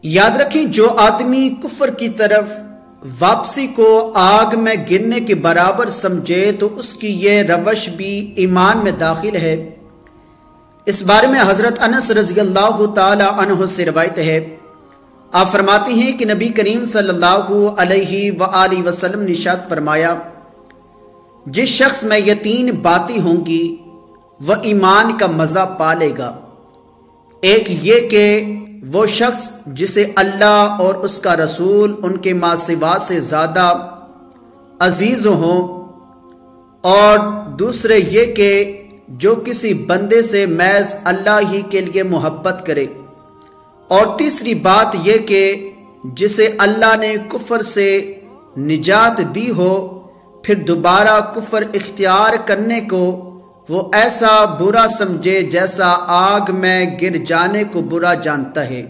یاد رکھیں، جو آدمی کفر کی طرف واپسی کو آگ میں گرنے کے برابر سمجھے تو اس کی یہ روش بھی ایمان میں داخل ہے۔ اس بارے میں حضرت انس رضی اللہ تعالی عنہ سے روایت ہے، آپ فرماتے ہیں کہ نبی کریم صلی اللہ علیہ وآلہ وسلم نے ارشاد فرمایا، جس شخص میں یہ 3 باتیں ہوں گی وہ ایمان کا مزہ پا لے گا۔ ایک یہ کہ وہ شخص جسے اللہ اور اس کا رسول ان کے ما سوا سے زیادہ عزیز ہوں، اور دوسرے یہ کہ جو کسی بندے سے محض اللہ ہی کے لیے محبت کرے، اور تیسری بات یہ کہ جسے اللہ نے کفر سے نجات دی ہو، پھر دوبارہ کفر اختیار کرنے کو وہ ایسا برا سمجھے جیسا آگ میں گر جانے کو برا جانتا ہے۔